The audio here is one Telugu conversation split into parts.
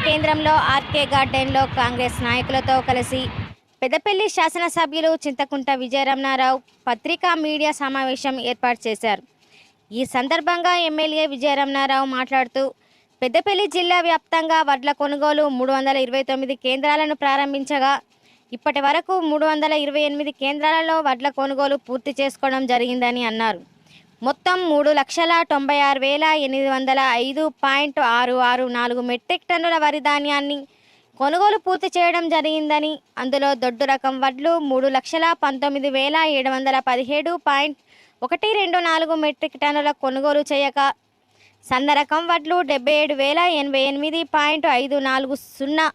కేంద్రంలో ఆర్కే గార్డెన్లో కాంగ్రెస్ నాయకులతో కలిసి పెద్దపల్లి శాసనసభ్యులు చింతకుంట విజయరమణారావు పత్రికా మీడియా సమావేశం ఏర్పాటు చేశారు. ఈ సందర్భంగా ఎమ్మెల్యే విజయరమణారావు మాట్లాడుతూ పెద్దపల్లి జిల్లా వ్యాప్తంగా వడ్ల కొనుగోలు 329 కేంద్రాలను ప్రారంభించగా ఇప్పటి వరకు 328 కేంద్రాలలో వడ్ల కొనుగోలు పూర్తి చేసుకోవడం జరిగిందని అన్నారు. మొత్తం 3,96,805.664 మెట్రిక్ టన్నుల వరి ధాన్యాన్ని కొనుగోలు పూర్తి చేయడం జరిగిందని, అందులో దొడ్డు రకం వడ్లు 3,19,717.124 మెట్రిక్ టన్నుల కొనుగోలు చేయక సన్న రకం వడ్లు 77,088.540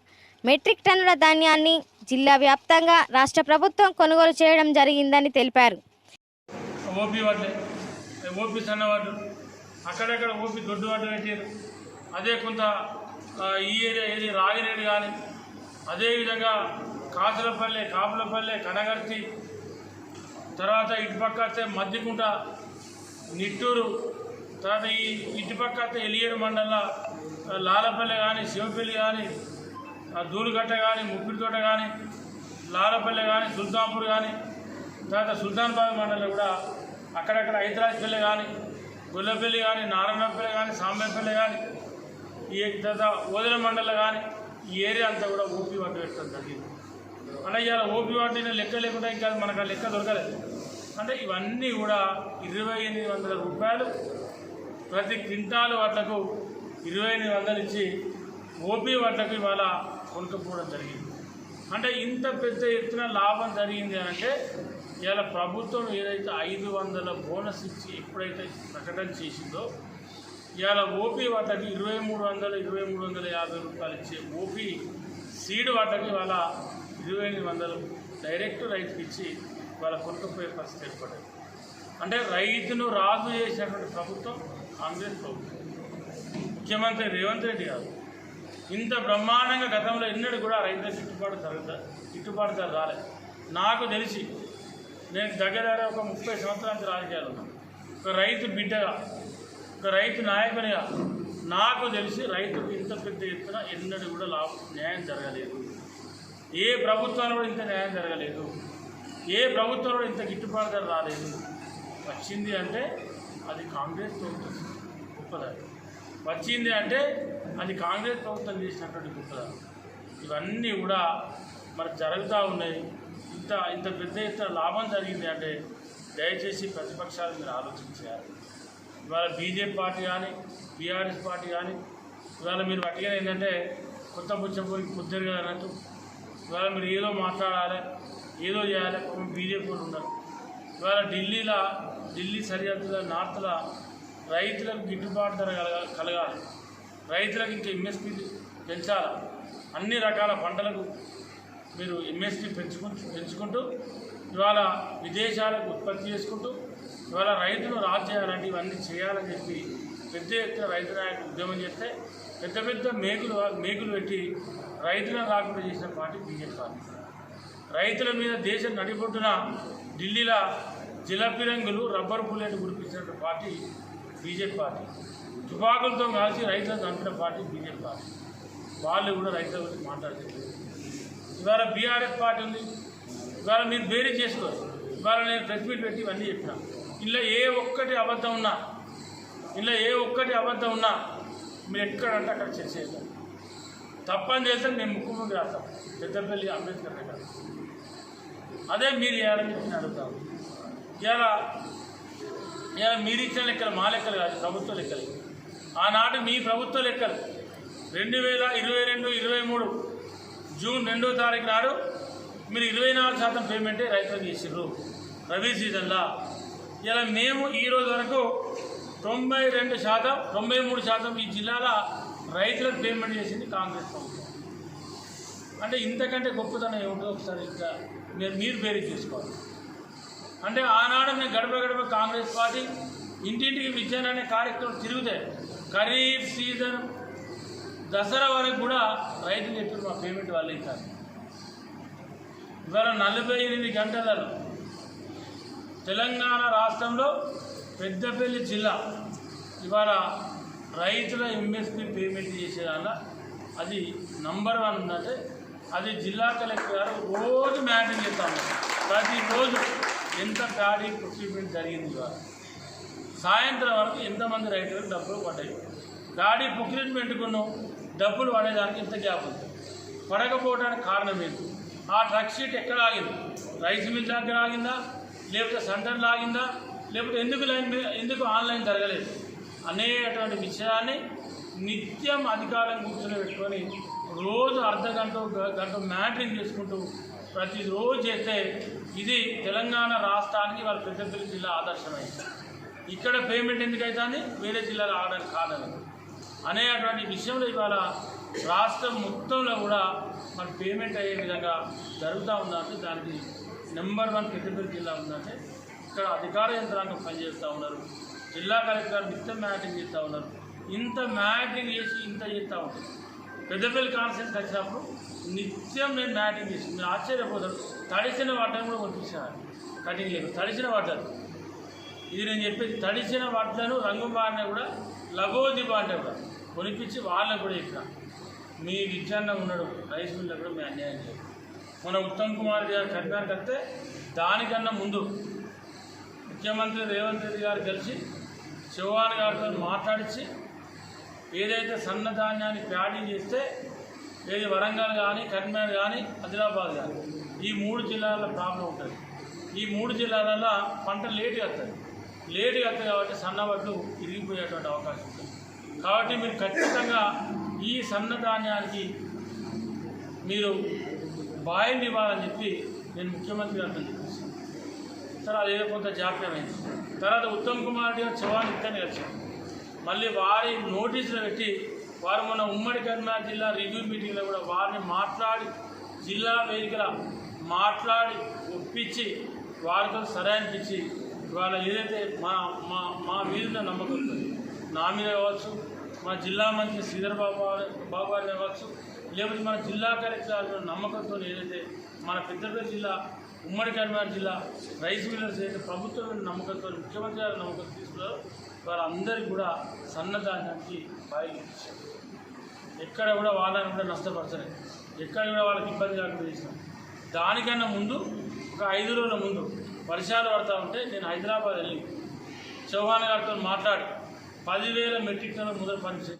మెట్రిక్ టన్నుల ధాన్యాన్ని జిల్లా వ్యాప్తంగా రాష్ట్ర ప్రభుత్వం కొనుగోలు చేయడం జరిగిందని తెలిపారు. ఓపీ సన్నవాళ్ళు అక్కడక్కడ ఓపీ దొడ్డు వాటర్ పెట్టారు. అదే కొంత ఈ ఏరియా ఏది రాగిరేడు కానీ, అదేవిధంగా కాసులపల్లె, కాపులపల్లె, కనగర్తి, తర్వాత ఇటుపక్క వస్తే మద్దికుంట, నిట్టూరు, తర్వాత ఈ ఇటుపక్క వస్తే ఎలియేడు మండల లాలపల్లె కానీ, శివపల్లి కానీ, దూలుగట్ట కానీ, ముప్పిడితోట కానీ, లాలపల్లె కానీ, సుల్తాన్పూర్ కానీ, తర్వాత సుల్తాన్బాద్ మండలం కూడా అక్కడక్కడ హైదరాబాద్పల్లి కానీ, గొల్లపల్లి కానీ, నారాయణపల్లి కానీ, సాంబేపల్లి కానీ, ఈ తర్వాత ఓదల మండలం కానీ ఈ ఏరియా అంతా కూడా ఓపీ వాటి పెట్టడం జరిగింది. అంటే ఇవాళ ఓపీ వాటిని లెక్క లేకుండా ఇంకా మనకు ఆ లెక్క దొరకలేదు. అంటే ఇవన్నీ కూడా 2,800 రూపాయలు ప్రతి క్వింటాలు వాట్లకు 2,800 ఇచ్చి ఓపీ వాట్లకు ఇవాళ కొనుక్కపోవడం జరిగింది. అంటే ఇంత పెద్ద ఎత్తున లాభం జరిగింది అని అంటే ఇవాళ ప్రభుత్వం ఏదైతే 500 బోనస్ ఇచ్చి ఎప్పుడైతే ప్రకటన చేసిందో ఇవాళ ఓపీ వాటకి 2,350 రూపాయలు ఇచ్చే ఓపీ సీడ్ వాటకి ఇవాళ 2,800 డైరెక్ట్ రైతుకి ఇచ్చి ఇవాళ కొనుక్కపోయే పరిస్థితి ఏర్పడింది. అంటే రైతును రాజు చేసినటువంటి ప్రభుత్వం కాంగ్రెస్ ప్రభుత్వం, ముఖ్యమంత్రి రేవంత్ రెడ్డి గారు. ఇంత బ్రహ్మాండంగా గతంలో ఎన్నడూ కూడా రైతులకు గిట్టుబాటు ధర రాలేదు. నాకు తెలిసి నేను దగ్గర ఒక 30 సంవత్సరాల రాజకీయాలు ఉన్నాను. ఒక రైతు బిడ్డగా, ఒక రైతు నాయకునిగా నాకు తెలిసి రైతుకు ఇంత పెద్ద ఎత్తున ఎన్నడూ కూడా న్యాయం జరగలేదు. ఏ ప్రభుత్వంలో కూడా ఇంత న్యాయం జరగలేదు. ఏ ప్రభుత్వంలో ఇంత గిట్టుబాటు ధర రాలేదు. వచ్చింది అంటే అది కాంగ్రెస్ ప్రభుత్వం గొప్పదారు. వచ్చింది అంటే అది కాంగ్రెస్ ప్రభుత్వం చేసినటువంటి గొప్పదారు. ఇవన్నీ కూడా మరి జరుగుతూ ఉన్నాయి. ఇంత పెద్ద ఎత్తున లాభం జరిగింది అంటే దయచేసి ప్రతిపక్షాలు మీరు ఆలోచించారు. ఇవాళ బీజేపీ పార్టీ కానీ, బీఆర్ఎస్ పార్టీ కానీ ఇవాళ మీరు పట్టిగా ఏంటంటే కొత్త పుచ్చపోయి కుద్దరు కదా అన్నట్టు ఇవాళ మీరు ఏదో మాట్లాడాలి, ఏదో చేయాలి. బీజేపీ వాళ్ళు ఉన్నారు. ఇవాళ ఢిల్లీ సరిహద్దుల నార్త్లో రైతులకు గిట్టుబాటు ధర కలగాలి, రైతులకు ఇంకా ఎంఎస్పీ పెంచాలి. అన్ని రకాల పంటలకు మీరు ఎంఎస్పీ పెంచుకుంటూ ఇవాళ విదేశాలకు ఉత్పత్తి చేసుకుంటూ ఇవాళ రైతును రాజు చేయాలంటే ఇవన్నీ చేయాలని చెప్పి పెద్ద ఎత్తున రైతు నాయకులు ఉద్యమం చేస్తే పెద్ద పెద్ద మేకులు పెట్టి రైతులను రాకుండా చేసిన పార్టీ బీజేపీ పార్టీ. రైతుల మీద దేశం నడిపొట్టున ఢిల్లీలో జిలపిరంగులు రబ్బర్ బుల్లెట్ కురిపించిన పార్టీ బీజేపీ పార్టీ. తుపాకులతో కలిసి రైతులను చంపిన పార్టీ బీజేపీ పార్టీ. వాళ్ళు కూడా రైతుల గురించి మాట్లాడుతున్నారు. ఇవాళ బీఆర్ఎస్ పార్టీ ఉంది. ఇవాళ మీరు వేరే చేసుకోరు. ఇవాళ నేను ప్రెస్ మీట్ పెట్టి ఇవన్నీ చెప్పినా. ఇలా ఏ ఒక్కటి అబద్ధం ఉన్నా మీరు ఎక్కడంటే అక్కడ చర్చ చేద్దాం. తప్పని చేస్తే నేను ముఖ్యమంత్రి రాస్తాం పెద్దపల్లి అంబేద్కర్ దగ్గర. అదే మీరు చేయాలని చెప్పి నేను అడుగుతాను. ఇలా మీరు ఇచ్చిన లెక్కలు మా లెక్కలు కాదు, ప్రభుత్వ లెక్కలు. ఆనాటి మీ ప్రభుత్వ లెక్కలు 2022-23 జూన్ 2వ తారీఖు నాడు మీరు 24% పేమెంటే రైతులకు చేసిర్రు రబీ సీజన్లో. ఇలా మేము ఈరోజు వరకు 93% ఈ జిల్లాలో రైతులకు పేమెంట్ చేసింది కాంగ్రెస్ ప్రభుత్వం. అంటే ఇంతకంటే గొప్పతనం ఏమిటో ఒకసారి ఇంకా మీరు పేరు చేసుకోవాలి. అంటే ఆనాడు నేను గడప కాంగ్రెస్ పార్టీ ఇంటింటికి విద్యను అనే కార్యక్రమం తిరిగితే ఖరీఫ్ సీజన్ దసరా వరకు కూడా రైతులు చెప్పారు మా పేమెంట్ వాళ్ళు ఇస్తారు. ఇవాళ 48 గంటలలో తెలంగాణ రాష్ట్రంలో పెద్దపల్లి జిల్లా ఇవాళ రైతుల ఎంఎస్పీ పేమెంట్ చేసేదానిలో అది నంబర్ 1 ఉందంటే అది జిల్లా కలెక్టర్ గారు రోజు మ్యాటర్ చేస్తాము. ప్రతిరోజు ఎంత ప్యాడీ ప్రొక్యూర్మెంట్ జరిగింది, ఇవాళ సాయంత్రం వరకు ఎంతమంది రైతులకు డబ్బులు పడ్డాయి, ప్యాడీ ప్రొక్యూర్మెంట్కును డబ్బులు పడేదానికి ఎంత గ్యాప్ ఉంది, పడకపోవడానికి కారణం ఏంటి, ఆ ట్రక్ షీట్ ఎక్కడ ఆగింది, రైస్ మిల్ దగ్గర ఆగిందా, లేకపోతే సెంటర్లో ఆగిందా, లేకపోతే ఎందుకు ఆన్లైన్ జరగలేదు అనేటువంటి విషయాన్ని నిత్యం అధికారం కూర్చొని పెట్టుకొని రోజు అర్ధగంట గంట మ్యాటరింగ్ చేసుకుంటూ ప్రతిరోజు చేస్తే ఇది తెలంగాణ రాష్ట్రానికి వాళ్ళ పెద్దపల్లి జిల్లా ఆదర్శమైంది. ఇక్కడ పేమెంట్ ఎందుకు అవుతుంది, వేరే జిల్లాలో ఆగడానికి కాదని అనేటువంటి విషయంలో ఇవాళ రాష్ట్రం మొత్తంలో కూడా మన పేమెంట్ అయ్యే విధంగా జరుగుతూ ఉందంటే దానికి నెంబర్ 1 పెద్దపల్లి జిల్లా ఉందంటే ఇక్కడ అధికార యంత్రాంగం పనిచేస్తూ ఉన్నారు, జిల్లా కలెక్టర్ నిత్యం మ్యాటింగ్ చేస్తూ ఉన్నారు. ఇంత మ్యాటింగ్ చేసి ఇంత చేస్తూ ఉంటారు. పెద్దపల్లి కాన్ఫరెన్స్ వచ్చినప్పుడు నిత్యం నేను మ్యాటింగ్ చేసి మీరు ఆశ్చర్యపోతారు. తడిసిన వడ్లను కూడా కొనిపించాను, కటింగ్ లేదు, తడిసిన వడ్డలు. ఇది నేను చెప్పేది తడిసిన వడ్లను రంగు బారిన కూడా లగోదిబా అంటే కూడా కొనిపించి వాళ్ళకు కూడా చెప్పిన మీ విజ్ఞాన ఉన్నాడు రైస్ మిల్లో కూడా మీ అన్యాయం చేయదు. మన ఉత్తమ్ కుమార్ గారు కట్నానికి వస్తే దానికన్నా ముందు ముఖ్యమంత్రి రేవంత్ రెడ్డి గారు కలిసి చౌహాన్ గారితో మాట్లాడించి ఏదైతే సన్న ధాన్యాన్ని ప్యాడీ చేస్తే ఏది వరంగల్ కానీ కరీంనగర్ కానీ ఆదిలాబాద్ కానీ ఈ 3 జిల్లాల ప్రాబ్లం ఉంటుంది. ఈ 3 జిల్లాలలో పంట లేటుగా వస్తుంది కాబట్టి సన్న వడ్లు ఇరిగిపోయేటువంటి అవకాశం ఉంటుంది. కాబట్టి మీరు ఖచ్చితంగా ఈ సన్న ధాన్యానికి మీరు బాయిల్ ఇవ్వాలని చెప్పి నేను ముఖ్యమంత్రి గారితో చెప్పేసాను. తర్వాత ఏదో కొంత జాప్యమైంది. తర్వాత ఉత్తమ్ కుమార్ గారు చౌహాన్ ఇద్దరిని కలిసారు. మళ్ళీ వారి నోటీసులు పెట్టి వారు మన ఉమ్మడి కరీంనగర్ జిల్లా రివ్యూ మీటింగ్లో కూడా వారిని మాట్లాడి జిల్లా వేదికల మాట్లాడి ఒప్పించి వారితో సరైనపించి ఇవాళ ఏదైతే మా మీద నమ్మకం ఉంటుంది, నా మీద కావచ్చు, మన జిల్లా మంత్రి శ్రీధర్ బాబు గారిని కావచ్చు, లేకపోతే మన జిల్లా కలెక్టర్ నమ్మకంతో ఏదైతే మన పెద్దపల్లి జిల్లా ఉమ్మడి కరీంనగర్ జిల్లా రైస్ మిల్లర్స్ ఏదైతే ప్రభుత్వం నమ్మకంతో ముఖ్యమంత్రి గారి నమ్మకం తీసుకున్నారో వారందరికీ కూడా సన్నధాన్యానికి బాయిల్ ఇచ్చారు. ఎక్కడ కూడా వాళ్ళని కూడా నష్టపరచలేదు, ఎక్కడ కూడా వాళ్ళకి ఇబ్బంది కాకుండా చేసినాం. దానికన్నా ముందు ఒక 5 రోజుల ముందు వర్షాలు పడతా ఉంటే నేను హైదరాబాద్ వెళ్ళి చౌహాన్ గారితో మాట్లాడి 10,000 మెట్రిక్ టన్నుల మొదలు పనిచేసి